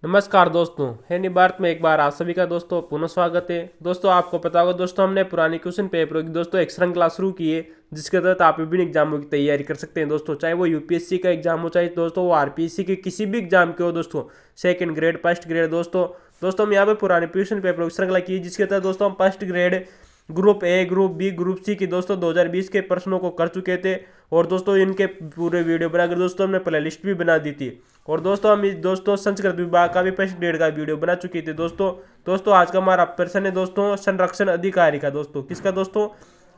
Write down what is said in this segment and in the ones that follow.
नमस्कार दोस्तों, हिंदी भारत में एक बार आप सभी का दोस्तों पुनः स्वागत है। दोस्तों आपको पता होगा दोस्तों, हमने पुरानी क्वेश्चन पेपरों की दोस्तों एक श्रृंखला शुरू की है, जिसके तहत आप विभिन्न एग्जामों की तैयारी कर सकते हैं दोस्तों। चाहे वो यूपीएससी का एग्जाम हो, चाहे दोस्तों वो आरपीएससी के किसी भी एग्जाम के हो दोस्तों, सेकंड ग्रेड फर्स्ट ग्रेड। दोस्तों हम यहाँ पे पुराने क्वेश्चन पेपरों की श्रृंखला की, जिसके तहत दोस्तों हम first grade group A, group B, group C की दोस्तों 2020 के प्रश्नों को कर चुके थे। और दोस्तों इनके पूरे वीडियो बनाकर दोस्तों हमने प्ले लिस्ट भी बना दी थी। और दोस्तों हम दोस्तों संस्कृत विभाग का भी फर्स्ट ग्रेड का वीडियो बना चुके थे दोस्तों आज का हमारा प्रश्न है दोस्तों संरक्षण अधिकारी का। दोस्तों किसका? दोस्तों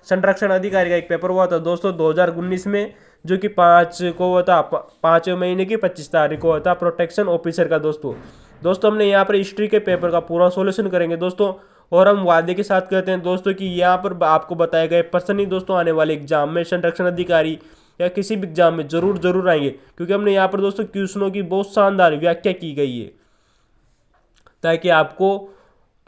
संरक्षण अधिकारी का एक पेपर हुआ था दोस्तों 2019 में, जो कि 5 को हुआ था, 5वें महीने की 25 तारीख को हुआ था, प्रोटेक्शन ऑफिसर का। दोस्तों हमने यहाँ पर हिस्ट्री के पेपर का पूरा सॉल्यूशन करेंगे दोस्तों। और हम वादे के साथ कहते हैं दोस्तों कि यहाँ पर आपको बताए गए प्रश्न ही दोस्तों आने वाले एग्जाम में संरक्षण अधिकारी या किसी भी एग्जाम में जरूर आएंगे, क्योंकि हमने यहाँ पर दोस्तों क्वेश्चनों की बहुत शानदार व्याख्या की गई है, ताकि आपको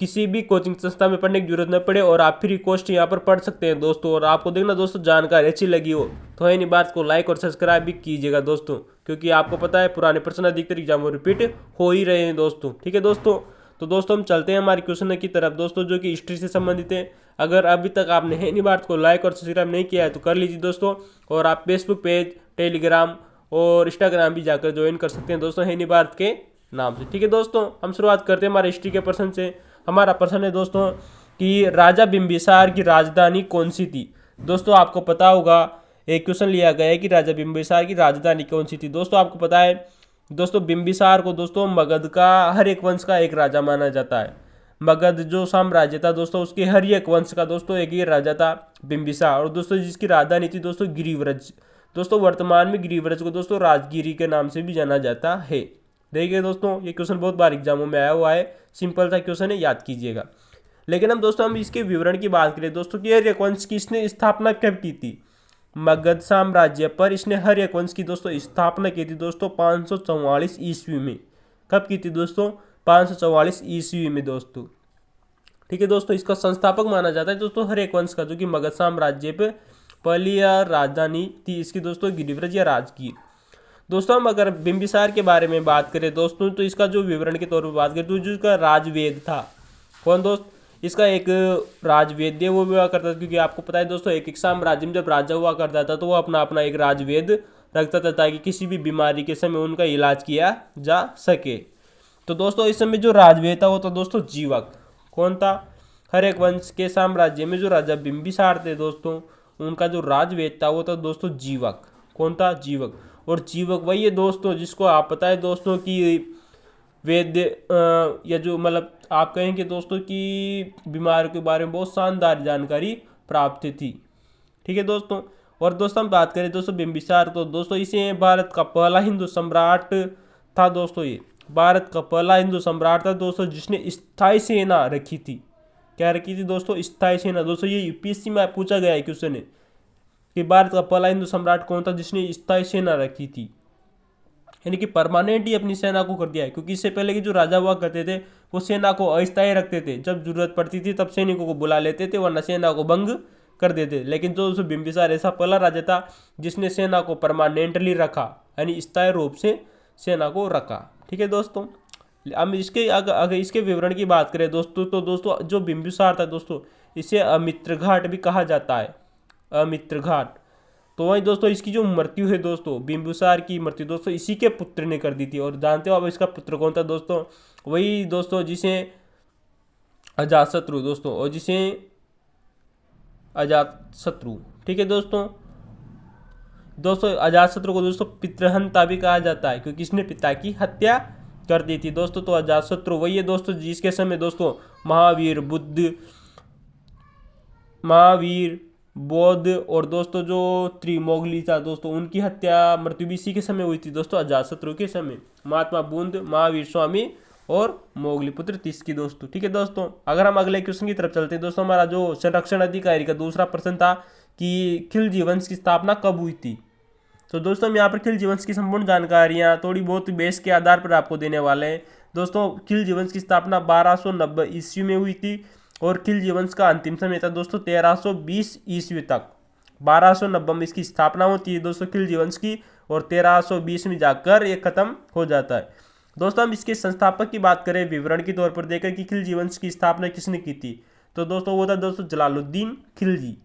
किसी भी कोचिंग संस्था में पढ़ने की जरूरत न पड़े और आप फ्री कॉस्ट यहाँ पर पढ़ सकते हैं दोस्तों। और आपको देखना दोस्तों जानकारी अच्छी लगी हो तो है नहीं बात को लाइक और सब्सक्राइब भी कीजिएगा दोस्तों, क्योंकि आपको पता है पुराने प्रश्न अधिकतर एग्जाम में रिपीट हो ही रहे हैं दोस्तों। ठीक है दोस्तों, तो दोस्तों हम चलते हैं हमारे क्वेश्चन की तरफ दोस्तों, जो कि हिस्ट्री से संबंधित है। अगर अभी तक आपने है नहीं बात को लाइक और सब्सक्राइब नहीं किया है तो कर लीजिए दोस्तों। और आप फेसबुक पेज, टेलीग्राम और इंस्टाग्राम भी जाकर ज्वाइन कर सकते हैं दोस्तों है नहीं भारत के नाम से। ठीक है दोस्तों, हम शुरुआत करते हैं हमारे हिस्ट्री के प्रश्न से। हमारा प्रश्न है दोस्तों कि राजा बिंबिसार की राजधानी कौन सी थी। दोस्तों आपको पता होगा, एक क्वेश्चन लिया गया है कि राजा बिंबिसार की राजधानी कौन सी थी। दोस्तों आपको पता है दोस्तों बिंबिसार को दोस्तों मगध का हर एक वंश का एक राजा माना जाता है। मगध जो साम्राज्य था दोस्तों, उसके हर एक वंश का दोस्तों एक ही राजा था बिंबिसार। और दोस्तों जिसकी राजधानी थी दोस्तों गिरिव्रज। दोस्तों वर्तमान में गिरिव्रज को दोस्तों राजगिरी के नाम से भी जाना जाता है। देखिए दोस्तों ये क्वेश्चन बहुत बार एग्जामों में आया हुआ है, सिंपल सा क्वेश्चन है, याद कीजिएगा। लेकिन हम इसके विवरण की बात करें दोस्तों कि हर्यक वंश की इसने स्थापना कब की थी। मगध साम्राज्य पर इसने हर्यक वंश की दोस्तों स्थापना की थी दोस्तों 544 ईस्वी में। कब की थी दोस्तों? 544 ईस्वी में दोस्तों। ठीक है दोस्तों, इसका संस्थापक माना जाता है दोस्तों हर्यक वंश का, जो कि मगध साम्राज्य पे पहली राजधानी थी इसकी दोस्तों गिरिव्रज या राजगीर। दोस्तों हम अगर बिंबिसार के बारे में बात करें दोस्तों, तो इसका जो विवरण के तौर पर बात करें तो जो इसका राजवेद था, कौन दोस्त? इसका एक राजवेद्य वो भी हुआ करता था, क्योंकि आपको पता है दोस्तों एक साम्राज्य में जब राजा हुआ करता था तो वो अपना अपना एक राजवेद रखता था, ताकि किसी भी बीमारी के समय उनका इलाज किया जा सके। तो दोस्तों इस समय जो राजवेद था वो था दोस्तों जीवक। कौन था? हर्यक वंश के साम्राज्य में जो राजा बिंबिसार थे दोस्तों, उनका जो राजवेद था वो था दोस्तों जीवक। कौन था? जीवक। और जीवक वही है दोस्तों जिसको आप पता है दोस्तों कि वेद या जो मतलब आप कहेंगे दोस्तों कि बीमारियों के बारे में बहुत शानदार जानकारी प्राप्त थी। ठीक है दोस्तों, और दोस्तों हम बात करें दोस्तों बिंबिसार, तो दोस्तों इसे भारत का पहला हिंदू सम्राट था दोस्तों। ये भारत का पहला हिंदू सम्राट था दोस्तों जिसने स्थायी सेना रखी थी। क्या रखी थी दोस्तों? स्थायी सेना। दोस्तों ये यूपीएससी में पूछा गया है क्वेश्चन है कि भारत का पहला हिंदू सम्राट कौन था जिसने स्थायी सेना रखी थी, यानी कि परमानेंट ही अपनी सेना को कर दिया है। क्योंकि इससे पहले के जो राजा हुआ करते थे वो सेना को अस्थायी रखते थे, जब जरूरत पड़ती थी तब सैनिकों को बुला लेते थे, वरना सेना को भंग कर देते। लेकिन जो बिंबिसार ऐसा पहला राजा था जिसने सेना को परमानेंटली रखा, यानी स्थायी रूप से सेना को रखा। ठीक है दोस्तों, हम इसके अगर इसके विवरण की बात करें दोस्तों, तो दोस्तों जो बिंबिसार था दोस्तों, इसे अमित्र घाट भी कहा जाता है, अमित्र घाट। तो वही दोस्तों इसकी जो मृत्यु है दोस्तों, बिंबिसार की मृत्यु दोस्तों इसी के पुत्र ने कर दी थी। और जानते हो अब इसका पुत्र कौन था दोस्तों? वही दोस्तों जिसे अजातशत्रु दोस्तों, और जिसे अजातशत्रु। ठीक है दोस्तों अजातशत्रु को दोस्तों पितृहंता भी कहा जाता है, क्योंकि इसने पिता की हत्या कर दी थी दोस्तों। तो अजातशत्रु वही है दोस्तों जिसके समय दोस्तों महावीर, बुद्ध, महावीर, बौद्ध और दोस्तों जो त्रिमोगली था दोस्तों, उनकी हत्या मृत्यु भी इसी के समय हुई थी दोस्तों, अजातशत्रु के समय। महात्मा बुद्ध, महावीर स्वामी और मोगली पुत्र 30 की दोस्तों। ठीक है दोस्तों, अगर हम अगले क्वेश्चन की तरफ चलते हैं दोस्तों, हमारा जो संरक्षण अधिकारी का दूसरा प्रश्न था कि खिलजी वंश की स्थापना कब हुई थी। तो दोस्तों हम यहाँ पर खिलजी वंश की संपूर्ण जानकारियाँ थोड़ी बहुत बेस के आधार पर आपको देने वाले हैं दोस्तों। खिलजी वंश की स्थापना 1290 ईस्वी में हुई थी, और खिलजी वंश का अंतिम समय था दोस्तों 1320 ईस्वी तक। 1290 में इसकी स्थापना होती है दोस्तों खिलजी वंश की, और 1320 में जाकर ये खत्म हो जाता है। दोस्तों हम इसके संस्थापक की बात करें विवरण के तौर पर देखें कि खिलजी वंश की स्थापना किसने की थी, तो दोस्तों वो था दोस्तों जलालुद्दीन खिलजी।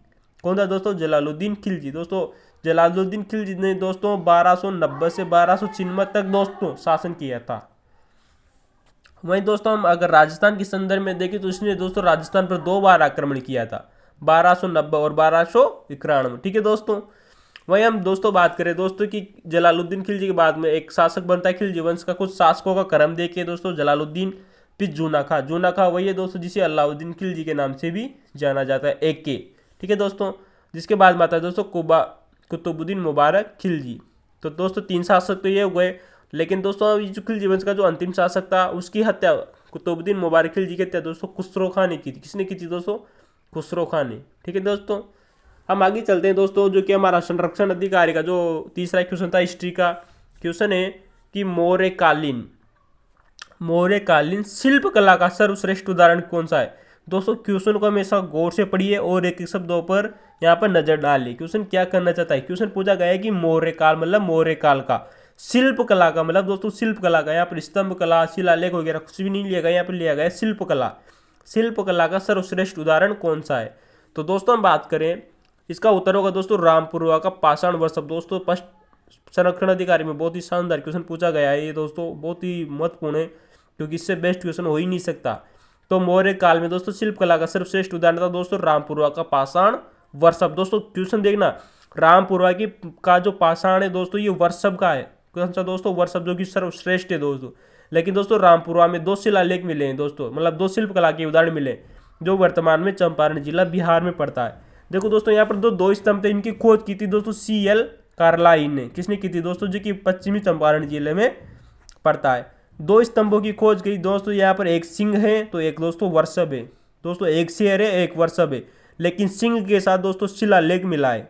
कौन था दोस्तों? जलालुद्दीन खिलजी। दोस्तों जलालुद्दीन खिलजी ने दोस्तों 1290 से 1296 तक दोस्तों शासन किया था। वहीं दोस्तों हम अगर राजस्थान के संदर्भ में देखें तो इसने दोस्तों राजस्थान पर 2 बार आक्रमण किया था, 1290 और 1291। ठीक है दोस्तों। वहीं हम दोस्तों बात करें दोस्तों कि जलालुद्दीन खिलजी के बाद में एक शासक बनता है खिलजी वंश का। कुछ शासकों का क्रम देखिए दोस्तों, जलालुद्दीन, फिर जूना खां। जूना खां वही है दोस्तों जिसे अलाउद्दीन खिलजी के नाम से भी जाना जाता है, एक के। ठीक है दोस्तों। जिसके बाद में आता है दोस्तों कुतुबुद्दीन मुबारक खिलजी। तो दोस्तों 3 शासक तो ये हो गए, लेकिन दोस्तों ये जो खिलजी वंश का जो अंतिम शासक था उसकी हत्या कुतुबुद्दीन मुबारक खिलजी की हत्या दोस्तों खुसरो खां ने की थी। किसने की थी दोस्तों? खुसरो खां ने। ठीक है दोस्तों। हम आगे चलते हैं दोस्तों, जो कि हमारा संरक्षण अधिकारी का जो तीसरा क्वेश्चन था हिस्ट्री का क्वेश्चन है कि मौर्यकालीन शिल्प कला का सर्वश्रेष्ठ उदाहरण कौन सा है। दोस्तों क्वेश्चन को हमेशा गौर से पढ़िए और एक एक शब्दों पर यहाँ पर नजर डालिए। क्वेश्चन क्या करना चाहता है? क्वेश्चन पूछा गया है कि मौर्यकाल मतलब मौर्यकाल का, शिल्प कला का मतलब दोस्तों शिल्प कला का, यहाँ पर स्तंभ कला शिलालेख वगैरह कुछ भी नहीं लिया गया, यहाँ पर लिया गया है शिल्प कला। शिल्प कला का सर्वश्रेष्ठ उदाहरण कौन सा है? तो दोस्तों हम बात करें, इसका उत्तर होगा दोस्तों रामपुरवा का पाषाण वर्षभ। दोस्तों फर्स्ट संरक्षण अधिकारी में बहुत ही शानदार क्वेश्चन पूछा गया है, ये दोस्तों बहुत ही महत्वपूर्ण है क्योंकि इससे बेस्ट क्वेश्चन हो ही नहीं सकता। तो मौर्य काल में दोस्तों शिल्प कला का सर्वश्रेष्ठ उदाहरण था दोस्तों रामपुरवा का पाषाण वर्षभ। दोस्तों क्वेश्चन देखना, रामपुरवा की का जो पाषाण है दोस्तों ये वर्षभ का है। कौन सा दोस्तों? वर्षभ, जो कि सर्वश्रेष्ठ है दोस्तों। लेकिन दोस्तों रामपुरवा में 2 शिलालेख मिले हैं दोस्तों, मतलब 2 शिल्प कला के उदाहरण मिले जो वर्तमान में चंपारण जिला बिहार में पड़ता है। देखो दोस्तों यहाँ पर दो स्तंभ थे, इनकी खोज की थी दोस्तों CL कार्लाइन ने। किसने की थी दोस्तों? जो कि पश्चिमी चंपारण जिले में पड़ता है। 2 स्तंभों की खोज की दोस्तों, यहाँ पर एक सिंह है तो एक दोस्तों वर्षभ है। दोस्तों एक शेर है एक वर्षभ है, लेकिन सिंह के साथ दोस्तों शिलालेख मिला है।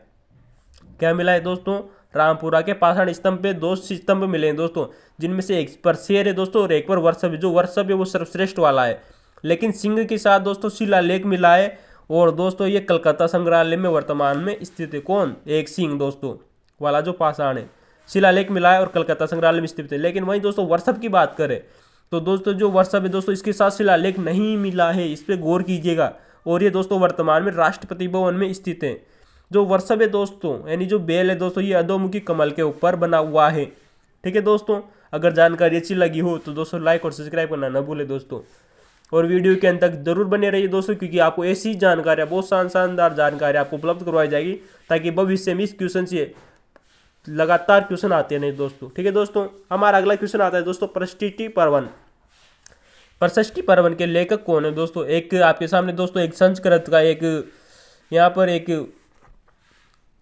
क्या मिला है दोस्तों? रामपुरा के पाषाण स्तंभ पे 2 स्तंभ मिले हैं दोस्तों, जिनमें से एक पर शेर है दोस्तों और एक पर वर्षभ है। जो वर्षभ है वो सर्वश्रेष्ठ वाला है, लेकिन सिंह के साथ दोस्तों शिलालेख मिला है। और दोस्तों ये कलकत्ता संग्रहालय में वर्तमान में स्थित है। कौन? एक सिंह दोस्तों वाला जो पाषाण है, शिलालेख मिला है और कलकत्ता संग्रहालय में स्थित है। लेकिन वहीं दोस्तों वर्षभ की बात करें तो दोस्तों जो वर्षभ है दोस्तों इसके साथ शिलालेख नहीं मिला है, इस पर गौर कीजिएगा। और ये दोस्तों वर्तमान में राष्ट्रपति भवन में स्थित है। जो वर्षभ है दोस्तों यानी जो बेल है दोस्तों ये अधोमुखी कमल के ऊपर बना हुआ है। ठीक है दोस्तों। अगर जानकारी अच्छी लगी हो तो दोस्तों लाइक और सब्सक्राइब करना ना भूले दोस्तों, और वीडियो के अंत तक जरूर बने रहिए दोस्तों, क्योंकि आपको ऐसी जानकारियाँ बहुत शानदार जानकारी आपको उपलब्ध करवाई जाएगी ताकि भविष्य में इस क्वेश्चन से लगातार क्वेश्चन आते नहीं दोस्तों। ठीक है दोस्तों। हमारा अगला क्वेश्चन आता है दोस्तों प्रशस्ति पर्वन। प्रशस्ति पर्वन के लेखक कौन है दोस्तों? एक आपके सामने दोस्तों एक संस्कृत का एक यहाँ पर एक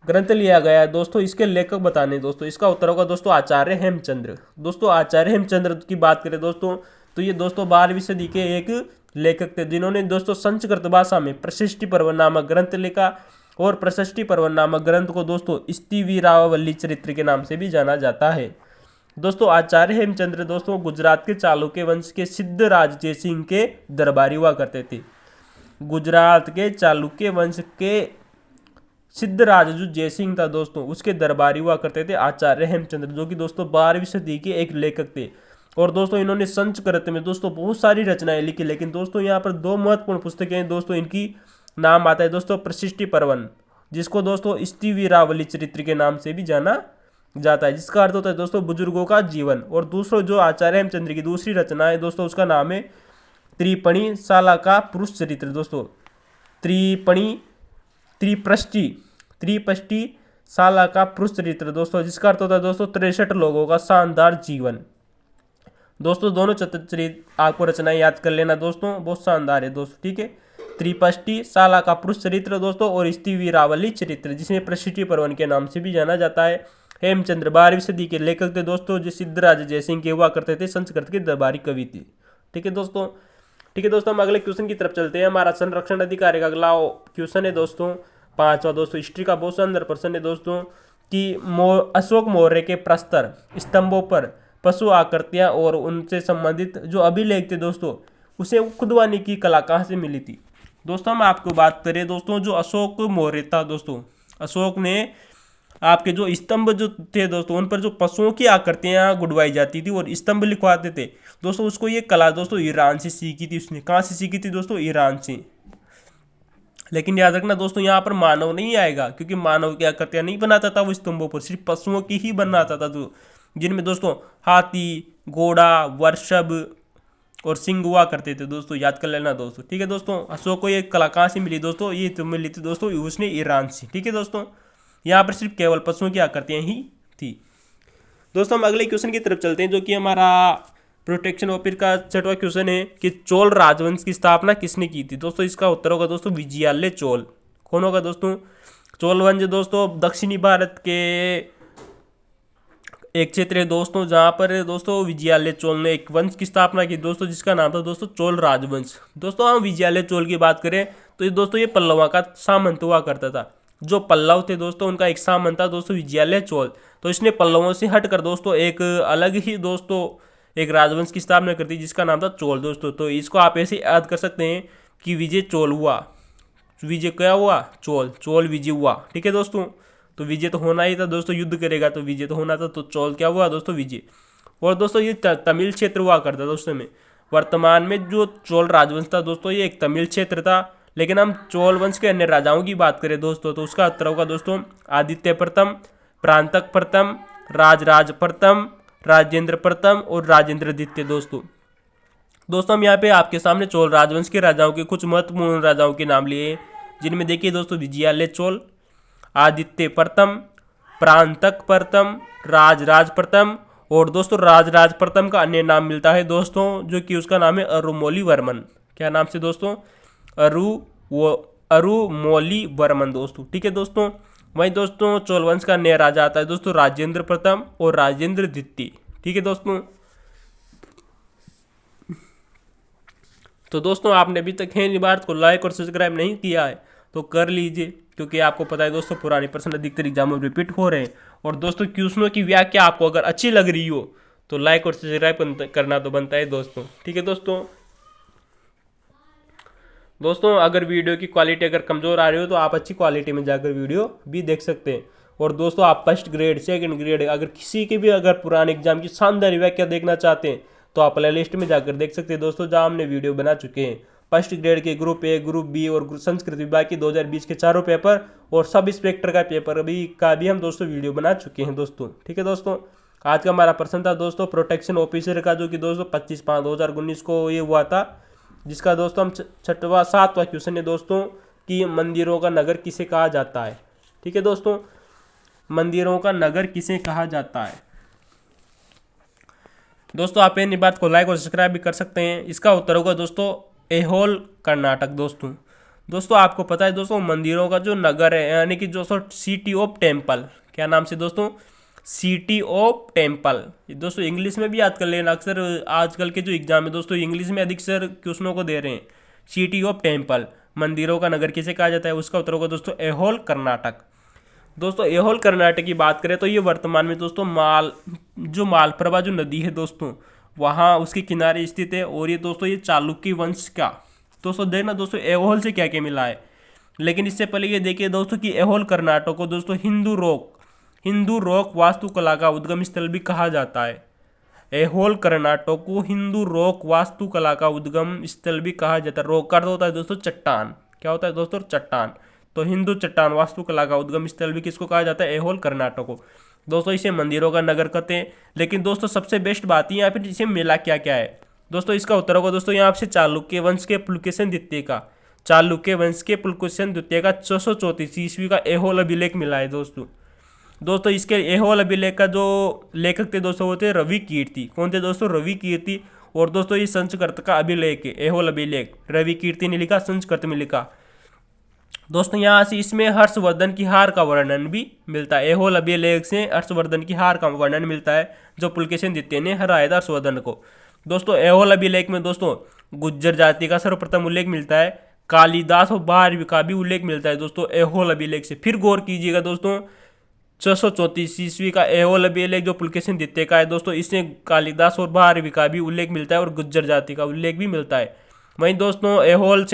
ग्रंथ लिया गया है दोस्तों, इसके लेखक बताने दोस्तों। इसका उत्तर होगा दोस्तों आचार्य हेमचंद्र। दोस्तों आचार्य हेमचंद्र की बात करें दोस्तों तो ये दोस्तों 12वीं सदी के एक लेखक थे, जिन्होंने दोस्तों संस्कृत भाषा में प्रशस्ति पर्वन नामक ग्रंथ लिखा। और प्रशस्ति पर्वन नामक ग्रंथ को दोस्तों स्तीवीरावल्ली चरित्र के नाम से भी जाना जाता है। दोस्तों आचार्य हेमचंद्र दोस्तों गुजरात के चालुक्य वंश के सिद्धराज जयसिंह के दरबारी हुआ करते थे। गुजरात के चालुक्य वंश के सिद्धराज जो जयसिंह था दोस्तों उसके दरबारी हुआ करते थे आचार्य हेमचंद्र, जो कि दोस्तों 12वीं सदी के एक लेखक थे। और दोस्तों इन्होंने संस्कृत में दोस्तों बहुत सारी रचनाएं लिखी, लेकिन दोस्तों यहाँ पर 2 महत्वपूर्ण पुस्तकें हैं दोस्तों। इनकी नाम आता है दोस्तों प्रशस्ति पर्वन, जिसको दोस्तों स्तीवीरावल्ली चरित्र के नाम से भी जाना जाता है, जिसका अर्थ होता है दोस्तों बुजुर्गों का जीवन। और दूसरा जो आचार्य हेमचंद्र की दूसरी रचना है दोस्तों उसका नाम है त्रिपणी शाला का पुरुष चरित्र। दोस्तों त्रिपष्टि शाला का पुरुष चरित्र दोस्तों, जिसका अर्थ होता है दोस्तों 63 लोगों का शानदार जीवन। दोस्तों दोनों चरित्र आपको रचनाएं याद कर लेना दोस्तों, बहुत शानदार है दोस्तों। ठीक है, त्रिपष्टि शाला का पुरुष चरित्र दोस्तों और स्तीवीरावल्ली चरित्र, जिसे प्रशस्ति पर्वन के नाम से भी जाना जाता है। हेमचंद्र 12वीं सदी के लेखक थे दोस्तों, जो सिद्धराज जयसिंह के हुआ करते थे, संस्कृत के दरबारी कवि थे। ठीक है दोस्तों। हम अगले क्वेश्चन की तरफ चलते हैं। हमारा संरक्षण अधिकारी का अगला क्वेश्चन है दोस्तों 5वां दोस्तों हिस्ट्री का बहुत शानदार प्रश्न है दोस्तों कि अशोक मौर्य के प्रस्तर स्तंभों पर पशु आकृतियां और उनसे संबंधित जो अभिलेख थे दोस्तों उसे खुदवाने की कला कहाँ से मिली थी। दोस्तों हम आपको बात करें दोस्तों जो अशोक मौर्य था दोस्तों, अशोक ने आपके जो स्तंभ जो थे दोस्तों, उन पर जो पशुओं की आकृतियां गुड़वाई जाती थी और स्तंभ लिखवाते थे दोस्तों, उसको ये कला दोस्तों ईरान से सीखी थी उसने। कहाँ से सीखी थी दोस्तों? ईरान से। लेकिन याद रखना दोस्तों, यहाँ पर मानव नहीं आएगा, क्योंकि मानव की आकृतियां नहीं बनाता था वो स्तंभों पर, सिर्फ पशुओं की ही बनाता था, तो जिनमें दोस्तों हाथी, घोड़ा, वर्षभ और सिंह हुआ करते थे दोस्तों। याद कर लेना दोस्तों, ठीक है दोस्तों। अशोक को ये कला कहाँ से मिली दोस्तों? ये तो मिली थी दोस्तों उसने ईरान से, ठीक है दोस्तों। यहाँ पर सिर्फ केवल पशुओं की आकृतियां ही थी दोस्तों। हम अगले क्वेश्चन की तरफ चलते हैं, जो कि हमारा प्रोटेक्शन ऑफिस का 6वां क्वेश्चन है कि चोल राजवंश की स्थापना किसने की थी दोस्तों? इसका उत्तर होगा दोस्तों विजयालय चोल। कौन होगा दोस्तों? चोल वंश दोस्तों दक्षिणी भारत के एक क्षेत्र है दोस्तों, जहाँ पर दोस्तों विजयालय चोल ने एक वंश की स्थापना की दोस्तों, जिसका नाम था दोस्तों चोल राजवंश। दोस्तों हम विजयालय चोल की बात करें तो ये दोस्तों ये पल्लवा का सामंत हुआ करता था। जो पल्लव थे दोस्तों, उनका एक सामंत था दोस्तों विजयालय चोल। तो इसने पल्लवों से हटकर दोस्तों एक अलग ही दोस्तों एक राजवंश की स्थापना कर दी, जिसका नाम था चोल दोस्तों। तो इसको आप ऐसे याद कर सकते हैं कि विजय चोल हुआ, विजय क्या हुआ? चोल, चोल विजय हुआ, ठीक है दोस्तों। तो विजय तो होना ही था दोस्तों, युद्ध करेगा तो विजय तो होना था, तो चोल क्या हुआ दोस्तों? विजय। और दोस्तों ये तमिल क्षेत्र हुआ करता था उस समय। वर्तमान में जो चोल राजवंश था दोस्तों, ये एक तमिल क्षेत्र था। लेकिन हम चोल वंश के अन्य राजाओं की बात करें दोस्तों, तो उसका उत्तर होगा दोस्तों आदित्य प्रथम, प्रांतक प्रथम, राजराज प्रथम, राजेंद्र प्रथम और राजेंद्र द्वितीय दोस्तों। दोस्तों हम यहाँ पे आपके सामने चोल राजवंश के राजाओं के कुछ महत्वपूर्ण राजाओं के नाम लिए, जिनमें देखिए दोस्तों विजयालय चोल, आदित्य प्रथम, प्रांतक प्रथम, राजराज प्रथम और दोस्तों राजराज प्रथम का अन्य नाम मिलता है दोस्तों, जो कि उसका नाम है अरुमोली वर्मन। क्या नाम से दोस्तों? अरुमोली वर्मन दोस्तों, ठीक है दोस्तों। वहीं दोस्तों चोल वंश का नया राजा आता है दोस्तों राजेंद्र प्रथम और राजेंद्र द्वितीय, ठीक है दोस्तों। तो दोस्तों आपने अभी तक है बात को लाइक और सब्सक्राइब नहीं किया है तो कर लीजिए, क्योंकि आपको पता है दोस्तों पुराने प्रश्न अधिकतर एग्जाम में रिपीट हो रहे हैं। और दोस्तों क्वेश्चनों की व्याख्या आपको अगर अच्छी लग रही हो तो लाइक और सब्सक्राइब करना तो बनता है दोस्तों, ठीक है दोस्तों। दोस्तों अगर वीडियो की क्वालिटी अगर कमज़ोर आ रही हो तो आप अच्छी क्वालिटी में जाकर वीडियो भी देख सकते हैं। और दोस्तों आप फर्स्ट ग्रेड, सेकंड ग्रेड, अगर किसी के भी अगर पुराने एग्जाम की शानदार व्याख्या देखना चाहते हैं तो आप प्ले लिस्ट में जाकर देख सकते हैं दोस्तों, जहाँ हमने वीडियो बना चुके हैं। फर्स्ट ग्रेड के ग्रुप ए, ग्रुप बी और संस्कृत विभाग की 2020 के चारों पेपर और सब इंस्पेक्टर का पेपर का भी हम दोस्तों वीडियो बना चुके हैं दोस्तों, ठीक है दोस्तों। आज का हमारा प्रश्न था दोस्तों प्रोटेक्शन ऑफिसर का, जो कि दोस्तों 25/5/2019 को ये हुआ था, जिसका दोस्तों हम 7वां क्वेश्चन है दोस्तों कि मंदिरों का नगर किसे कहा जाता है, ठीक है दोस्तों। मंदिरों का नगर किसे कहा जाता है दोस्तों? आप इन बात को लाइक और सब्सक्राइब भी कर सकते हैं। इसका उत्तर होगा दोस्तों ऐहोल कर्नाटक दोस्तों। दोस्तों आपको पता है दोस्तों मंदिरों का जो नगर है, यानी कि दोस्तों सिटी ऑफ टेम्पल, क्या नाम से दोस्तों? City of temple. दोस्तों इंग्लिश में भी याद कर लेना, अक्सर आजकल के जो एग्जाम है दोस्तों इंग्लिश में अधिकतर क्वेश्चनों को दे रहे हैं। सिटी ऑफ टेम्पल, मंदिरों का नगर किसे कहा जाता है? उसका उत्तर होगा दोस्तों ऐहोल कर्नाटक। दोस्तों ऐहोल कर्नाटक की बात करें तो ये वर्तमान में दोस्तों मालप्रभा जो नदी है दोस्तों, वहाँ उसके किनारे स्थित है। और ये दोस्तों ये चालुक्य वंश का दोस्तों देखना दोस्तों ऐहोल से क्या क्या मिला है। लेकिन इससे पहले ये देखिए दोस्तों कि ऐहोल कर्नाटक को दोस्तों हिंदू रॉक वास्तुकला का उद्गम स्थल भी कहा जाता है। ऐहोल कर्नाटक को हिंदू रॉक वास्तुकला का उद्गम स्थल भी कहा जाता है। रॉक का होता है दोस्तों चट्टान, क्या होता है दोस्तों? चट्टान। तो हिंदू चट्टान वास्तुकला का उद्गम स्थल भी किसको कहा जाता है? ऐहोल कर्नाटक को दोस्तों। इसे मंदिरों का नगर कहते हैं। लेकिन दोस्तों सबसे बेस्ट बात यहाँ पे इसे मिला क्या क्या है दोस्तों? इसका उत्तर होगा दोस्तों यहाँ से चालुक्य वंश के पुलकेशन द्वितीय का, चालुक्य वंश के पुलकेशन द्वितीय का 634 ईस्वी का ऐहोल अभिलेख मिला है दोस्तों। इसके ऐहोल अभिलेख का जो लेखक थे दोस्तों वो थे रवि कीर्ति। कौन थे दोस्तों? रवि कीर्ति। और दोस्तों ये संस्कृत का अभिलेख है, ऐहोल अभिलेख रवि कीर्ति ने लिखा, संस्कृत में लिखा दोस्तों। यहाँ से इसमें हर्षवर्धन की हार का वर्णन भी मिलता है। ऐहोल अभिलेख से हर्षवर्धन की हार का वर्णन मिलता है, जो पुलकेशन द्वितीय ने हराया था हर्षवर्धन को दोस्तों। ऐहोल अभिलेख में दोस्तों गुज्जर जाति का सर्वप्रथम उल्लेख मिलता है, कालिदास और भारवी का भी उल्लेख मिलता है दोस्तों ऐहोल अभिलेख से। फिर गौर कीजिएगा दोस्तों 634 ईस्वी का ऐहोल अभिलेख जो पुलकेशन द्वितीय का है दोस्तों, इसमें कालिदास और भारवी का भी उल्लेख मिलता है और गुज्जर जाति का उल्लेख भी मिलता है। वहीं दोस्तों ऐहोल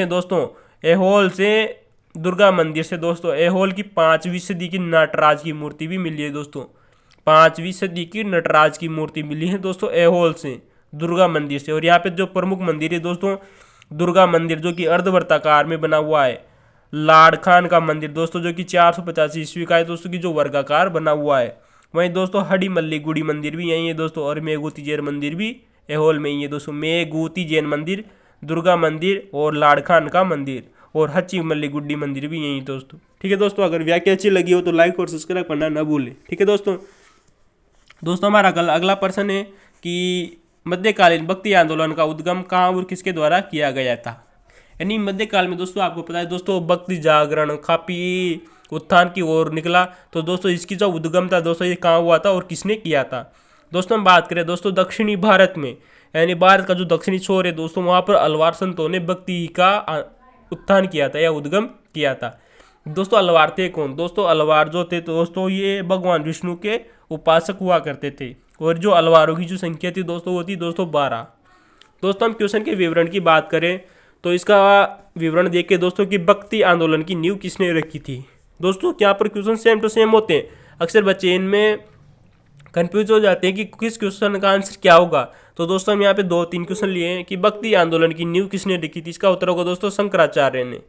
से दुर्गा मंदिर से दोस्तों ऐहोल की 5वीं सदी की नटराज की मूर्ति भी मिली है दोस्तों। 5वीं सदी की नटराज की मूर्ति मिली है दोस्तों ऐहोल से, दुर्गा मंदिर से। और यहाँ पे जो प्रमुख मंदिर है दोस्तों, दुर्गा मंदिर जो कि अर्धवर्ताकार में बना हुआ है। लाड़ खान का मंदिर दोस्तों जो कि 485 ईस्वी का है दोस्तों, की जो वर्गाकार बना हुआ है। वहीं दोस्तों हडी मल्ली गुड़ी मंदिर भी यही है दोस्तों, और मेघूती जैन मंदिर भी ऐहोल में ही है दोस्तों। मेघूती जैन मंदिर, दुर्गा मंदिर और लाड़ खान का मंदिर और हच्ची मल्ली गुड्डी मंदिर भी यही दोस्तों। ठीक है दोस्तों, अगर व्याख्या अच्छी लगी हो तो लाइक और सब्सक्राइब करना ना भूलें। ठीक है दोस्तों। हमारा अगला प्रश्न है कि मध्यकालीन भक्ति आंदोलन का उद्गम कहाँ और किसके द्वारा किया गया था। यानी मध्यकाल में दोस्तों आपको पता है दोस्तों, भक्ति जागरण काफी उत्थान की ओर निकला। तो दोस्तों इसकी जो उद्गम था दोस्तों, ये कहाँ हुआ था और किसने किया था। दोस्तों हम बात करें दोस्तों दक्षिणी भारत में, यानी भारत का जो दक्षिणी छोर है दोस्तों, वहाँ पर अलवार संतों ने भक्ति का उत्थान किया था या उद्गम किया था। दोस्तों अलवार थे कौन। दोस्तों अलवार जो थे दोस्तों, ये भगवान विष्णु के उपासक हुआ करते थे। और जो अलवारों की जो संख्या थी दोस्तों, वो थी दोस्तों 12। दोस्तों हम क्वेश्चन के विवरण की बात करें तो इसका विवरण देख के दोस्तों कि भक्ति आंदोलन की नींव किसने रखी थी। दोस्तों यहाँ पर क्वेश्चन सेम टू सेम होते हैं, अक्सर बच्चे इनमें कंफ्यूज हो जाते हैं कि किस क्वेश्चन का आंसर क्या होगा। तो दोस्तों हम यहाँ पे 2-3 क्वेश्चन लिए हैं कि भक्ति आंदोलन की नींव किसने रखी थी। इसका उत्तर होगा दोस्तों शंकराचार्य ने।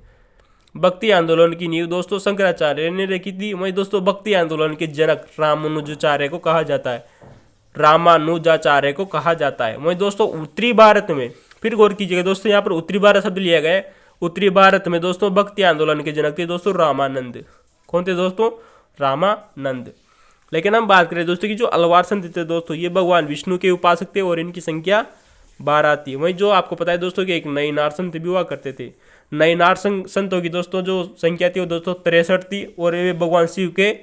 भक्ति आंदोलन की नींव दोस्तों शंकराचार्य ने रखी थी। वहीं दोस्तों भक्ति आंदोलन के जनक रामानुजाचार्य को कहा जाता है, रामानुजाचार्य को कहा जाता है। वहीं दोस्तों उत्तरी भारत में, फिर गौर कीजिएगा दोस्तों, यहाँ पर उत्तरी भारत शब्द लिया गया है। उत्तरी भारत में दोस्तों भक्ति आंदोलन के जनक थे दोस्तों रामानंद। कौन थे दोस्तों, रामानंद। लेकिन हम बात करें दोस्तों कि जो अलवार संत थे दोस्तों, ये भगवान विष्णु के उपासक थे और इनकी संख्या 12 थी। वहीं जो आपको पता है दोस्तों कि एक नयनार संत भी हुआ करते थे। नयनार संतों की दोस्तों जो संख्या थी वो दोस्तों 63 थी और वे भगवान शिव के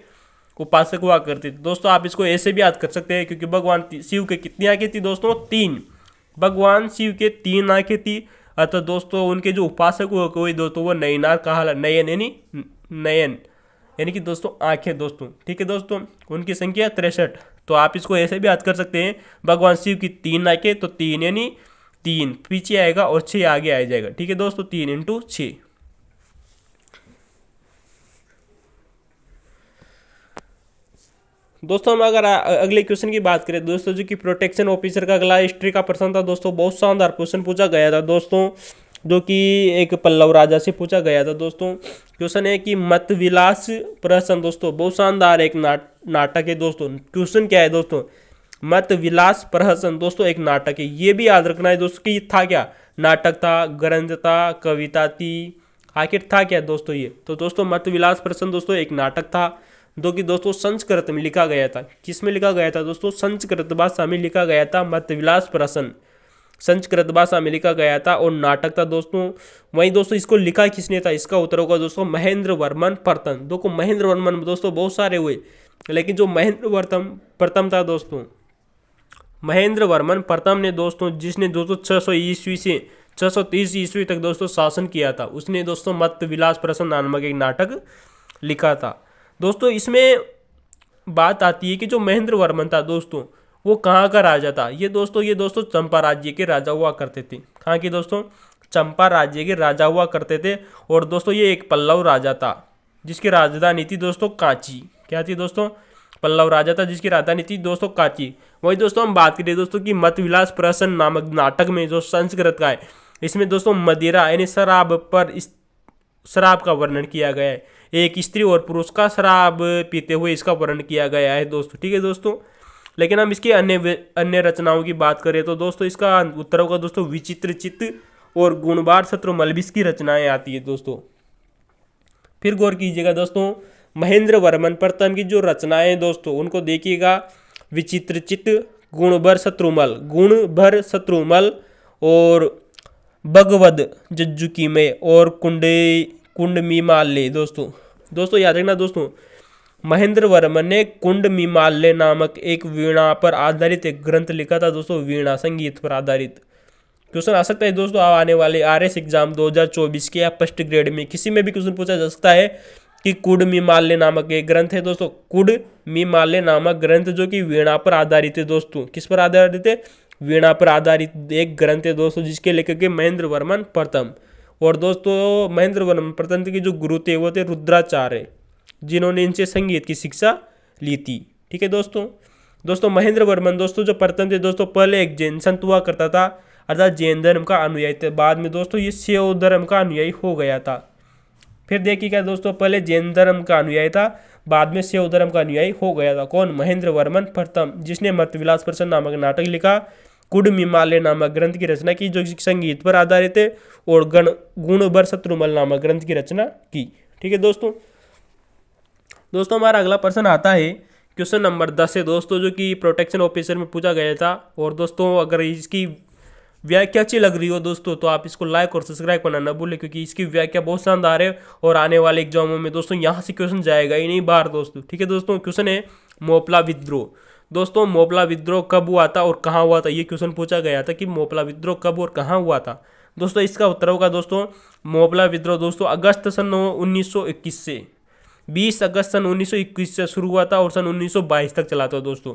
उपासक हुआ करते थे। दोस्तों आप इसको ऐसे भी याद कर सकते हैं क्योंकि भगवान शिव के कितनी आंखें थी दोस्तों, 3। भगवान शिव के 3 आंखें थी। अतः दोस्तों उनके जो उपासक हुआ कोई दोस्तों वो नयनार कहा, नयन यानी नयन यानी कि दोस्तों आंखें दोस्तों। ठीक है दोस्तों, उनकी संख्या 63। तो आप इसको ऐसे भी याद कर सकते हैं, भगवान शिव की 3 आंखें, तो 3 यानी 3 पीछे आएगा और 6 आगे आ जाएगा। ठीक है दोस्तों, 3 × 6। दोस्तों हम अगर अगले क्वेश्चन की बात करें दोस्तों, जो कि प्रोटेक्शन ऑफिसर का अगला हिस्ट्री का प्रश्न था दोस्तों, बहुत शानदार क्वेश्चन पूछा गया था दोस्तों, जो कि एक पल्लव राजा से पूछा गया था दोस्तों। क्वेश्चन है कि मत विलास प्रहसन दोस्तों, बहुत शानदार एक नाटक है दोस्तों। क्वेश्चन क्या है दोस्तों, मत विलास प्रहसन दोस्तों एक नाटक है। ये भी याद रखना है दोस्तों कि ये था क्या, नाटक था, ग्रंथ था, कविता थी, आखिर था क्या दोस्तों ये। तो दोस्तों मत विलास प्रहसन दोस्तों एक नाटक था, जो कि दोस्तों संस्कृत में लिखा गया था। किस में लिखा गया था दोस्तों, संस्कृत भाषा में लिखा गया था। मत विलास प्रहसन संस्कृत भाषा में लिखा गया था और नाटक था दोस्तों। वहीं दोस्तों इसको लिखा किसने था, इसका उत्तर होगा दोस्तों महेंद्र वर्मन प्रथम। देखो महेंद्र वर्मन दोस्तों बहुत सारे हुए, लेकिन जो महेंद्र प्रथम था दोस्तों, महेंद्र वर्मन प्रथम ने दोस्तों, जिसने दोस्तों 600 ईस्वी से 630 ईस्वी तक दोस्तों शासन किया था, उसने दोस्तों मत विलास प्रहसन नामक एक नाटक लिखा था दोस्तों। इसमें बात आती है कि जो महेंद्र वर्मन था दोस्तों, वो कहाँ का राजा था। ये दोस्तों चंपा राज्य के राजा हुआ करते थे। कहाँ के दोस्तों, चंपा राज्य के राजा हुआ करते थे। और दोस्तों ये एक पल्लव राजा था जिसकी राजधानी थी दोस्तों कांची। क्या थी दोस्तों, पल्लव राजा था जिसकी राजधानी थी दोस्तों कांची। वही दोस्तों हम बात करें दोस्तों कि मत विलास प्रहसन नामक नाटक में जो संस्कृत का है, इसमें दोस्तों मदिरा यानी शराब का वर्णन किया गया है। एक स्त्री और पुरुष का शराब पीते हुए इसका वर्णन किया गया है दोस्तों। ठीक है दोस्तों, लेकिन हम इसकी अन्य रचनाओं की बात करें तो दोस्तों इसका उत्तर होगा दोस्तों विचित्र चित्त और गुणवार शत्रुमल भी इसकी रचनाएं आती है दोस्तों। फिर गौर कीजिएगा दोस्तों, महेंद्र वर्मन प्रथम की जो रचनाएं दोस्तों उनको देखिएगा, विचित्र चित्त, गुणभर शत्रुमल और भगवद जज्जुकी में और कुंडमीमाल्य दोस्तों याद रखना दोस्तों, महेंद्र वर्मन ने कुंडमीमाल्य नामक एक वीणा पर आधारित एक ग्रंथ लिखा था दोस्तों, वीणा संगीत पर आधारित। क्वेश्चन आ सकता है दोस्तों आने वाले RS एग्जाम 2024 के या फर्स्ट ग्रेड में किसी में भी क्वेश्चन पूछा जा सकता है कि कुंडमीमाल्य नामक एक ग्रंथ है दोस्तों, कुंडमीमाल्य नामक ग्रंथ जो कि वीणा पर आधारित है दोस्तों। किस पर आधारित है, वीणा पर आधारित एक ग्रंथ है दोस्तों, जिसके लेखक है महेंद्र वर्मन प्रथम। और दोस्तों महेंद्र वर्मन प्रथम के जो गुरु थे वो थे रुद्राचार्य, जिन्होंने इनसे संगीत की शिक्षा ली थी। ठीक है दोस्तों महेंद्र वर्मन दोस्तों जो प्रथम थे दोस्तों, पहले एक जैन संत हुआ करता था, अर्थात जैन धर्म का अनुयायी थे। बाद में दोस्तों ये शैव धर्म का अनुयायी हो गया था। फिर देखिएगा दोस्तों, पहले जैन धर्म का अनुयायी था, बाद में शैव धर्म का अनुयायी हो गया था। कौन? महेंद्र वर्मन प्रथम, जिसने मर्तविलास प्रसन्न नामक नाटक लिखा, कुडमिमालय नामक ग्रंथ की रचना की जो संगीत पर आधारित है, और गुणबर शत्रुमल नामक ग्रंथ की रचना की। ठीक है दोस्तों हमारा अगला प्रश्न आता है क्वेश्चन नंबर 10 है दोस्तों, जो कि प्रोटेक्शन ऑफिसर में पूछा गया था। और दोस्तों अगर इसकी व्याख्या अच्छी लग रही हो दोस्तों तो आप इसको लाइक और सब्सक्राइब करना ना भूलें, क्योंकि इसकी व्याख्या बहुत शानदार है और आने वाले एग्जामों में दोस्तों यहाँ से क्वेश्चन जाएगा ही नहीं बाहर दोस्तों। ठीक है दोस्तों, क्वेश्चन है मोपला विद्रोह। दोस्तों मोपला विद्रोह कब हुआ था और कहाँ हुआ था, ये क्वेश्चन पूछा गया था कि मोपला विद्रोह कब और कहाँ हुआ था। दोस्तों इसका उत्तर होगा दोस्तों, मोपला विद्रोह दोस्तों अगस्त सन 1921 से 20 अगस्त सन 1921 से शुरू हुआ था और सन 1922 तक चला था दोस्तों।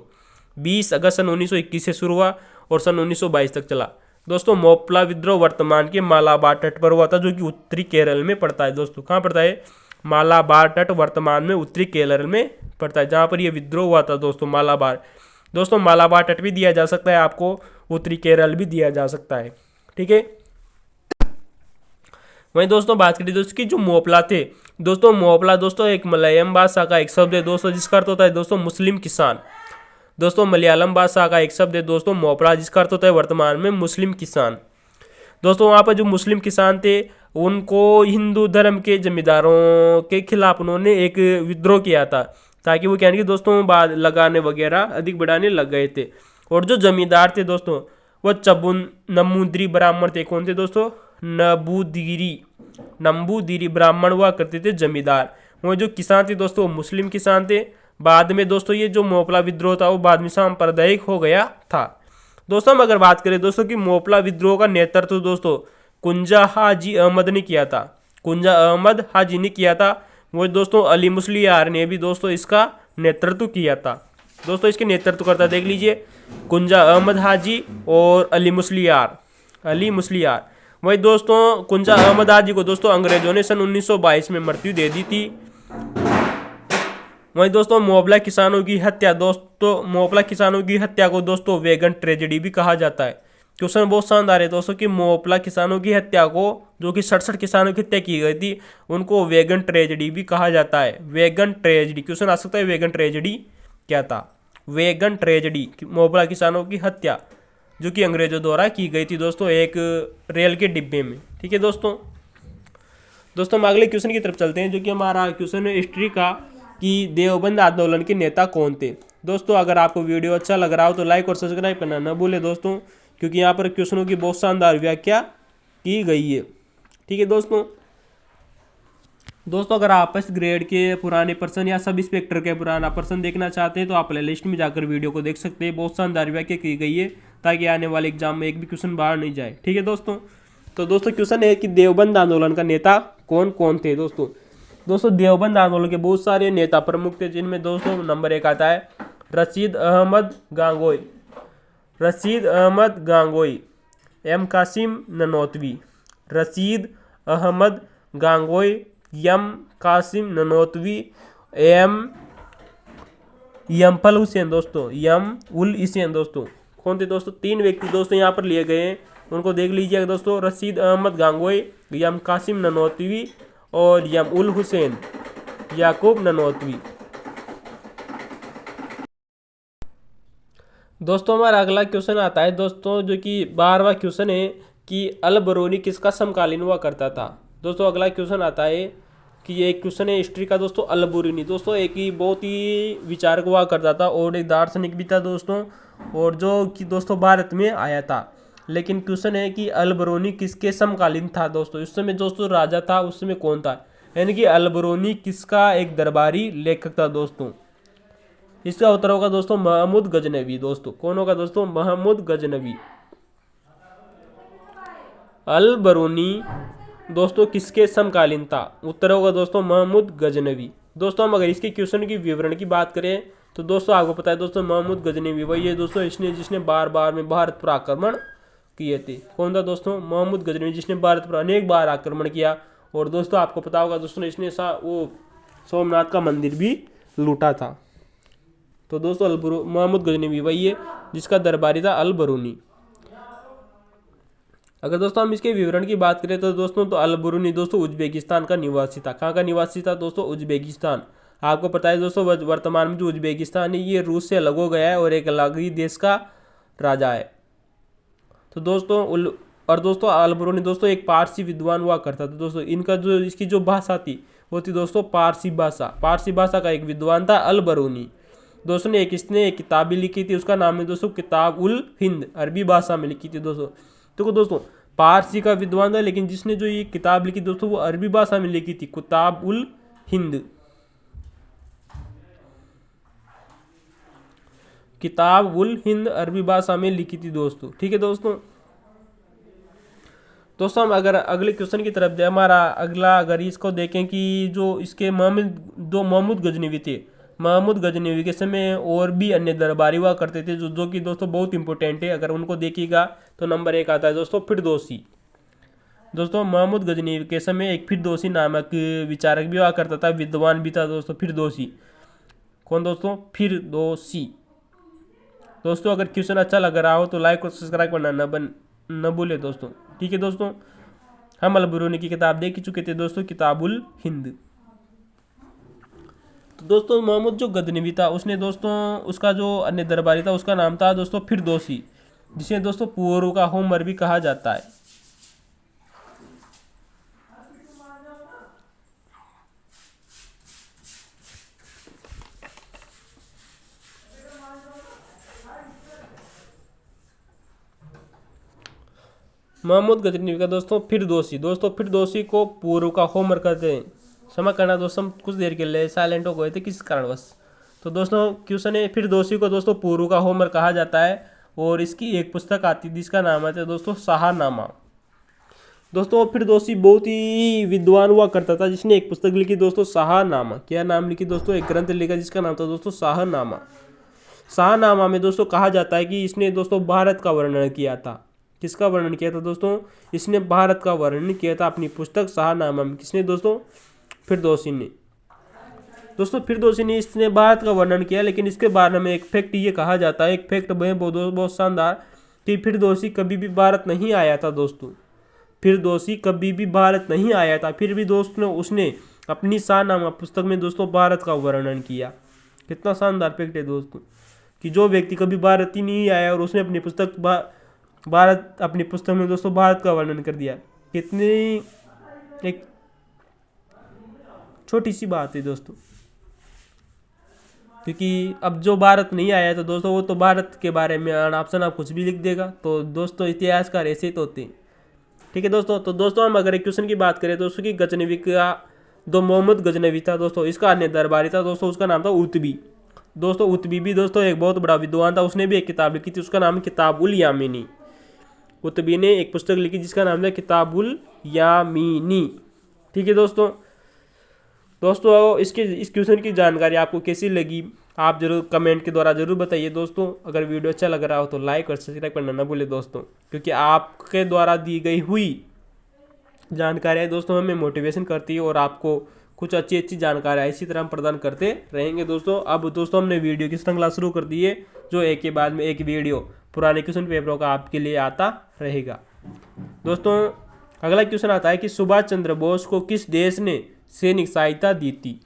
20 अगस्त सन 1921 से शुरू हुआ और सन 1922 तक चला। दोस्तों मोपला विद्रोह वर्तमान के मालाबार तट पर हुआ था, जो कि उत्तरी केरल में पड़ता है दोस्तों। कहाँ पड़ता है? मालाबार तट वर्तमान में उत्तरी केरल में पड़ता है, जहाँ पर यह विद्रोह हुआ था दोस्तों मालाबार। दोस्तों मालाबार तट भी दिया जा सकता है आपको, उत्तरी केरल भी दिया जा सकता है। ठीक है, वहीं दोस्तों बात करें दोस्तों की जो मोपला थे दोस्तों, मोपला दोस्तों एक मलयालम भाषा का एक शब्द है दोस्तों, जिसका अर्थ होता है दोस्तों मुस्लिम किसान। दोस्तों मलयालम भाषा का एक शब्द है दोस्तों मोपला, जिसका अर्थ होता है वर्तमान में मुस्लिम किसान। दोस्तों वहाँ पर जो मुस्लिम किसान थे उनको हिंदू धर्म के जमींदारों के खिलाफ उन्होंने एक विद्रोह किया था, ताकि वो क्या कि दोस्तों बाद लगाने वगैरह अधिक बढ़ाने लग गए थे। और जो जमींदार थे दोस्तों वो चबुन नमूद्री ब्राह्मण थे। कौन थे दोस्तों? नंबूदिरी ब्राह्मण हुआ करते थे जमींदार। वो जो किसान थे दोस्तों मुस्लिम किसान थे। बाद में दोस्तों ये जो मोपला विद्रोह था वो बाद में सांप्रदायिक हो गया था। दोस्तों हम अगर बात करें दोस्तों कि मोपला विद्रोह का नेतृत्व दोस्तों कुंजा हाजी अहमद ने किया था। कुंजा अहमद हाजी ने किया था। वो दोस्तों अली मुस्लियार ने भी दोस्तों इसका नेतृत्व किया था। दोस्तों इसके नेतृत्वकर्ता देख लीजिए, कुंजा अहमद हाजी और अली मुस्लियार। वही दोस्तों कुंजा अहमद हाजी को दोस्तों अंग्रेजों ने सन 1922 में मृत्यु दे दी थी। वहीं दोस्तों मोपला किसानों की हत्या को दोस्तों वेगन ट्रेजेडी भी कहा जाता है। क्वेश्चन बहुत शानदार है दोस्तों कि मोपला किसानों की हत्या को, जो कि 67 किसानों की हत्या की गई थी, उनको वेगन ट्रेजेडी भी कहा जाता है। वेगन ट्रेजेडी क्वेश्चन आ सकता है, वेगन ट्रेजेडी क्या था? वेगन ट्रेजेडी मोपला किसानों की हत्या जो कि अंग्रेजों द्वारा की गई थी दोस्तों एक रेल के डिब्बे में। ठीक है दोस्तों हम अगले क्वेश्चन की तरफ चलते हैं, जो कि हमारा क्वेश्चन है हिस्ट्री का कि देवबंद आंदोलन के नेता कौन थे। दोस्तों अगर आपको वीडियो अच्छा लग रहा हो तो लाइक और सब्सक्राइब करना न भूलें दोस्तों, क्योंकि यहाँ पर क्वेश्चनों की बहुत शानदार व्याख्या की गई है। ठीक है दोस्तों अगर आप फर्स्ट ग्रेड के पुराने प्रश्न या सब इंस्पेक्टर के पुराना प्रश्न देखना चाहते हैं तो आप प्ले लिस्ट में जाकर वीडियो को देख सकते हैं। बहुत शानदार व्याख्या की गई है, ताकि आने वाले एग्जाम में एक भी क्वेश्चन बाहर नहीं जाए। ठीक है दोस्तों क्वेश्चन है कि देवबंद आंदोलन का नेता कौन कौन थे। दोस्तों देवबंद आंदोलन के बहुत सारे नेता प्रमुख थे, जिनमें दोस्तों नंबर 1 आता है रशीद अहमद गांगोई, एम कासिम ननोतवी, रशीद अहमद गांगोई, एम कासिम ननोतवी, यमफल हुसैन दोस्तों, यम उल हुसैन दोस्तों। कौन थे दोस्तों? 3 व्यक्ति दोस्तों यहाँ पर लिए गए हैं, उनको देख लीजिएगा दोस्तों, रशीद अहमद गांगोई, यम कासिम ननोतवी और यम उल हुसैन याकूब ननोतवी। दोस्तों हमारा अगला क्वेश्चन आता है दोस्तों, जो कि 12वां क्वेश्चन है कि अल बरूनी किसका समकालीन हुआ करता था। दोस्तों अगला क्वेश्चन आता है कि ये एक क्वेश्चन है हिस्ट्री का दोस्तों। अल बरूनी दोस्तों एक ही बहुत ही विचारक हुआ करता था और एक दार्शनिक भी था दोस्तों, और जो कि दोस्तों भारत में आया था। लेकिन क्वेश्चन है कि अल बरूनी किसके समकालीन था दोस्तों। उस समय दोस्तों राजा था, उस समय कौन था, यानी कि अल बरूनी किसका एक दरबारी लेखक था दोस्तों। इसका उत्तर होगा दोस्तों महमूद गजनवी दोस्तों। कौन होगा दोस्तों? महमूद गजनवी। अल बरूनी दोस्तों किसके समकालीन था? उत्तर होगा दोस्तों महमूद गजनवी। दोस्तों हम अगर इसके क्वेश्चन की विवरण की बात करें तो दोस्तों आपको पता है दोस्तों महमूद गजनवी वही है दोस्तों जिसने बार बार में भारत पर आक्रमण किए थे। कौन था दोस्तों? महमूद गजनवी, जिसने भारत पर अनेक बार आक्रमण किया। और दोस्तों आपको पता होगा दोस्तों इसने वो सोमनाथ का मंदिर भी लूटा था। तो दोस्तों महमूद गजनवी वही है जिसका दरबारी था अल बरूनी। अगर दोस्तों हम इसके विवरण की बात करें तो दोस्तों तो अल बरूनी दोस्तों उज्बेकिस्तान का निवासी था। कहाँ का निवासी था दोस्तों? उज्बेकिस्तान। आपको पता है दोस्तों वर्तमान में जो उज्बेकिस्तान है ये रूस से अलग हो गया है और एक अलग ही देश का राजा है। तो दोस्तों और दोस्तों अल बरूनी दोस्तों एक पारसी विद्वान हुआ करता था दोस्तों। इनका जो इसकी जो भाषा थी वो थी दोस्तों पारसी भाषा। पारसी भाषा का एक विद्वान था अल बरूनी। दोस्तों ने इसने एक किताब भी लिखी थी, उसका नाम है दोस्तों किताब उल हिंद, अरबी भाषा में लिखी थी दोस्तों। तो दोस्तों पारसी का विद्वान था, लेकिन जिसने जो ये किताब लिखी दोस्तों वो अरबी भाषा में लिखी थी, किताब उल हिंद। किताब उल हिंद अरबी भाषा में लिखी थी दोस्तों। ठीक है दोस्तों हम अगर अगले क्वेश्चन की तरफ हमारा अगला अगर इसको देखें कि जो इसके महमूद गजनवी थे, महमूद गजनवी के समय और भी अन्य दरबारी हुआ करते थे जो कि दोस्तों बहुत इंपॉर्टेंट है। अगर उनको देखिएगा तो नंबर 1 आता है दोस्तों फिरदौसी। दोस्तों महमूद गजनवी के समय एक फिरदौसी नामक विचारक भी हुआ करता था, विद्वान भी था दोस्तों फिरदौसी। कौन दोस्तों? फिरदौसी। दोस्तों अगर क्वेश्चन अच्छा लग रहा हो तो लाइक और सब्सक्राइब करना न भूले दोस्तों। ठीक है दोस्तों, हम अल बरूनी की किताब देख चुके थे दोस्तों, किताबुल हिंद। तो दोस्तों महमूद जो गजनवी था उसने दोस्तों उसका जो अन्य दरबारी था उसका नाम था दोस्तों फिरदौसी, जिसे दोस्तों पुअरों का होमर भी कहा जाता है। महमूद गजनवी का दोस्तों फिरदौसी को पूर्व का होमर कहते हैं। क्षमा करना दोस्तों कुछ देर के लिए साइलेंट हो गए थे किस कारणवश। तो दोस्तों क्वेश्चन है फिरदौसी को दोस्तों पूर्व का होमर कहा जाता है और इसकी एक पुस्तक आती थी जिसका नाम है दोस्तों शाहनामा। दोस्तों फिरदौसी बहुत ही विद्वान हुआ करता था, जिसने एक पुस्तक लिखी दोस्तों शाहनामा। क्या नाम लिखी दोस्तों? एक ग्रंथ लिखा जिसका नाम था दोस्तों शाहनामा। शाहनामा में दोस्तों कहा जाता है कि इसने दोस्तों भारत का वर्णन किया था। किसका वर्णन किया था दोस्तों? इसने भारत का वर्णन किया था अपनी पुस्तक शाहनामा में। किसने दोस्तों? फिरदौसी ने। दोस्तों फिरदौसी ने इसने भारत का वर्णन किया, लेकिन इसके बारे में एक फैक्ट ये कहा जाता है, एक फैक्ट बहुत शानदार, कि फिरदौसी कभी भी भारत नहीं आया था दोस्तों। फिरदौसी कभी भी भारत नहीं आया था, फिर भी दोस्तों उसने अपनी शाहनामा पुस्तक में दोस्तों भारत का वर्णन किया। कितना शानदार फैक्ट है दोस्तों, कि जो व्यक्ति कभी भारत ही नहीं आया और उसने अपनी पुस्तक में दोस्तों भारत का वर्णन कर दिया। कितनी एक छोटी सी बात है दोस्तों, क्योंकि अब जो भारत नहीं आया तो दोस्तों वो तो भारत के बारे में ऑप्शन आप कुछ भी लिख देगा। तो दोस्तों इतिहासकार ऐसे तो होते हैं। ठीक है दोस्तों, तो दोस्तों हम अगर एक क्वेश्चन की बात करें दोस्तों कि गजनवी का जो महमूद गजनवी था दोस्तों, इसका अन्य दरबारी था दोस्तों, उसका नाम था उतबी। दोस्तों उतबी भी दोस्तों एक बहुत बड़ा विद्वान था, उसने भी एक किताब लिखी थी, उसका नाम है किताबुल यामिनी। उतबी ने एक पुस्तक लिखी जिसका नाम है किताबुल यामिनी। ठीक है दोस्तों इस क्वेश्चन की जानकारी आपको कैसी लगी आप जरूर कमेंट के द्वारा जरूर बताइए दोस्तों। अगर वीडियो अच्छा लग रहा हो तो लाइक और सब्सक्राइब करना ना भूले दोस्तों, क्योंकि आपके द्वारा दी गई हुई जानकारियाँ दोस्तों हमें मोटिवेशन करती है और आपको कुछ अच्छी जानकारियाँ इसी तरह हम प्रदान करते रहेंगे दोस्तों। अब दोस्तों हमने वीडियो की श्रृंखला शुरू कर दी है, जो एक के बाद में एक वीडियो पुराने क्वेश्चन पेपरों का आपके लिए आता रहेगा। दोस्तों अगला क्वेश्चन आता है कि सुभाष चंद्र बोस को किस देश ने सैनिक सहायता दी थी?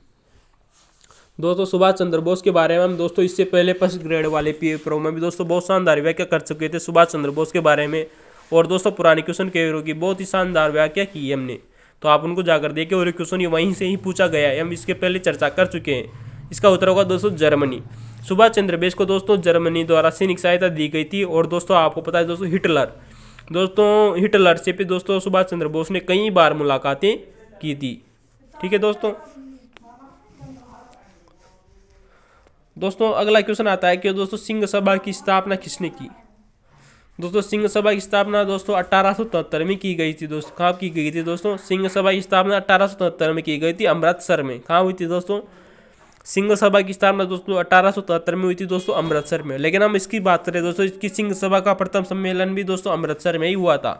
दोस्तों सुभाष चंद्र बोस के बारे में हम दोस्तों इससे पहले फर्स्ट ग्रेड वाले पेपरों में भी दोस्तों बहुत शानदार व्याख्या कर चुके थे सुभाष चंद्र बोस के बारे में, और दोस्तों पुराने क्वेश्चन पेपरों की बहुत ही शानदार व्याख्या की है हमने, तो आप उनको जाकर देखें। और क्वेश्चन ये वहीं से ही पूछा गया है, हम इसके पहले चर्चा कर चुके हैं। इसका उत्तर होगा दोस्तों जर्मनी। सुभाष चंद्र बोस को दोस्तों जर्मनी द्वारा सैनिक सहायता दी गई थी। और दोस्तों आपको पता है दोस्तों हिटलर से भी दोस्तों सुभाष चंद्र बोस ने कई बार मुलाकातें की थी। ठीक है दोस्तों अगला क्वेश्चन आता है कि दोस्तों सिंह सभा की स्थापना किसने की? दोस्तों सिंह सभा की स्थापना दोस्तों 1873 में की गई थी दोस्तों। कहाँ की गई थी दोस्तों? सिंह सभा की स्थापना 1873 में की गई थी, अमृतसर में। कहाँ हुई थी दोस्तों? सिंह सभा की स्थापना दोस्तों 1873 में हुई थी दोस्तों अमृतसर में। लेकिन हम इसकी बात करें दोस्तों, इसकी सिंह सभा का प्रथम सम्मेलन भी दोस्तों अमृतसर में ही हुआ था।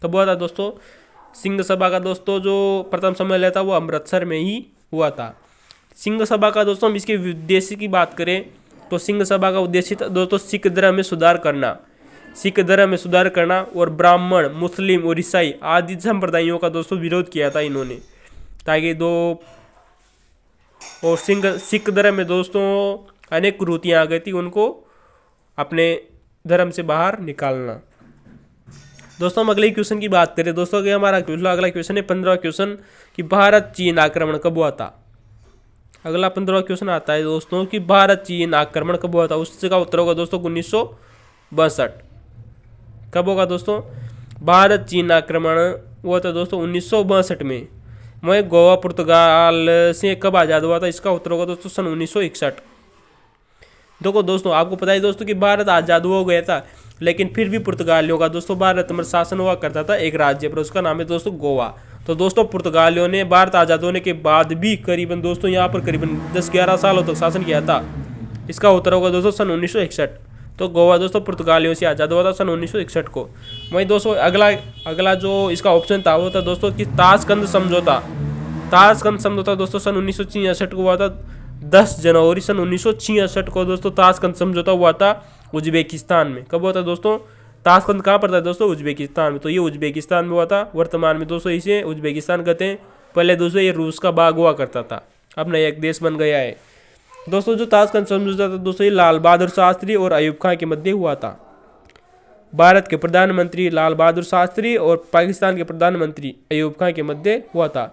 कब हुआ था दोस्तों? सिंह सभा का दोस्तों जो प्रथम सम्मेलन था वो अमृतसर में ही हुआ था। सिंह सभा का दोस्तों हम इसके उद्देश्य की बात करें तो सिंह सभा का उद्देश्य था दोस्तों सिख धर्म में सुधार करना, सिख धर्म में सुधार करना और ब्राह्मण, मुस्लिम और ईसाई आदि संप्रदायों का दोस्तों विरोध किया था इन्होंने, ताकि और सिख धर्म में दोस्तों अनेक कुरीतियाँ आ गई थी, उनको अपने धर्म से बाहर निकालना। दोस्तों हम अगले क्वेश्चन की बात करें दोस्तों, कि हमारा अगला क्वेश्चन है 15वां क्वेश्चन कि भारत चीन आक्रमण कब हुआ था। अगला 15वां क्वेश्चन आता है दोस्तों कि भारत चीन आक्रमण कब हुआ था। उसका उत्तर होगा दोस्तों 1962। कब होगा दोस्तों? भारत चीन आक्रमण हुआ था दोस्तों 1962 में। वहीं गोवा पुर्तगाल से कब आज़ाद हुआ था? इसका उत्तर होगा दोस्तों सन 1961। देखो दोस्तों आपको पता है दोस्तों कि भारत आज़ाद हो गया था, लेकिन फिर भी पुर्तगालियों का दोस्तों भारत में शासन हुआ करता था एक राज्य पर, उसका नाम है दोस्तों गोवा। तो दोस्तों पुर्तगालियों ने भारत आज़ाद होने के बाद भी करीबन दोस्तों यहाँ पर करीबन 10-11 सालों तक शासन किया था। इसका उत्तर होगा दोस्तों सन 1961। तो गोवा दोस्तों पुर्तगालियों से आज़ाद हुआ था सन 1961 को। वहीं दोस्तों अगला जो इसका ऑप्शन था वो था दोस्तों कि ताशकंद समझौता। ताशकंद समझौता दोस्तों सन 1966 को हुआ था। 10 जनवरी सन 1966 को दोस्तों ताशकंद समझौता हुआ था उज्बेकिस्तान में। कब हुआ था दोस्तों? ताशकंद कहाँ पर था दोस्तों? उज्बेकिस्तान में। तो ये उज्बेकिस्तान में हुआ था। वर्तमान में दोस्तों इसे उज्बेकिस्तान कहते हैं। पहले दोस्तों ये रूस का भाग हुआ करता था, अब नया एक देश बन गया है। दोस्तों जो ताशकंद समझौता था दोस्तों ये लाल बहादुर शास्त्री और अयूब खान के मध्य हुआ था। भारत के प्रधानमंत्री लाल बहादुर शास्त्री और पाकिस्तान के प्रधानमंत्री अयूब खान के मध्य हुआ था।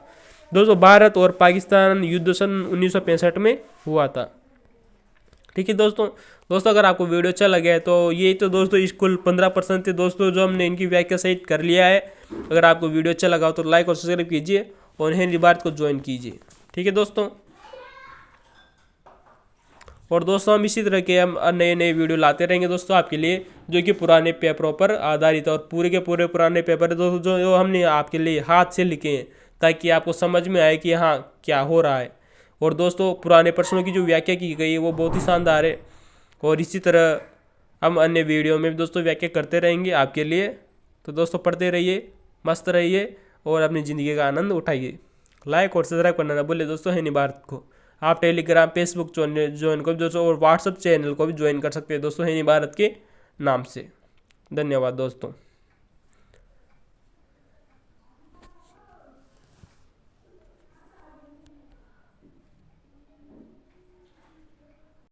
दोस्तों भारत और पाकिस्तान युद्ध सन 1965 में हुआ था। ठीक है दोस्तों अगर आपको वीडियो अच्छा लगे है तो ये तो दोस्तों इस कुल 15% थे दोस्तों जो हमने इनकी व्याख्या सहित कर लिया है। अगर आपको वीडियो अच्छा लगा हो तो लाइक और सब्सक्राइब कीजिए और हिंदी भारत को ज्वाइन कीजिए। ठीक है दोस्तों, और दोस्तों हम इसी तरह के हम नए वीडियो लाते रहेंगे दोस्तों आपके लिए, जो कि पुराने पेपरों पर आधारित और पूरे के पूरे पुराने पेपर है दोस्तों जो हमने आपके लिए हाथ से लिखे हैं, ताकि आपको समझ में आए कि हाँ क्या हो रहा है। और दोस्तों पुराने प्रश्नों की जो व्याख्या की गई है वो बहुत ही शानदार है, और इसी तरह हम अन्य वीडियो में भी दोस्तों व्याख्या करते रहेंगे आपके लिए। तो दोस्तों पढ़ते रहिए, मस्त रहिए और अपनी ज़िंदगी का आनंद उठाइए। लाइक और सब्सक्राइब करना ना भूलिए दोस्तों हिंदी भारत को। आप टेलीग्राम, फेसबुक ज्वाइन को दोस्तों और व्हाट्सएप चैनल को भी ज्वाइन कर सकते हैं दोस्तों हिंदी भारत के नाम से। धन्यवाद दोस्तों।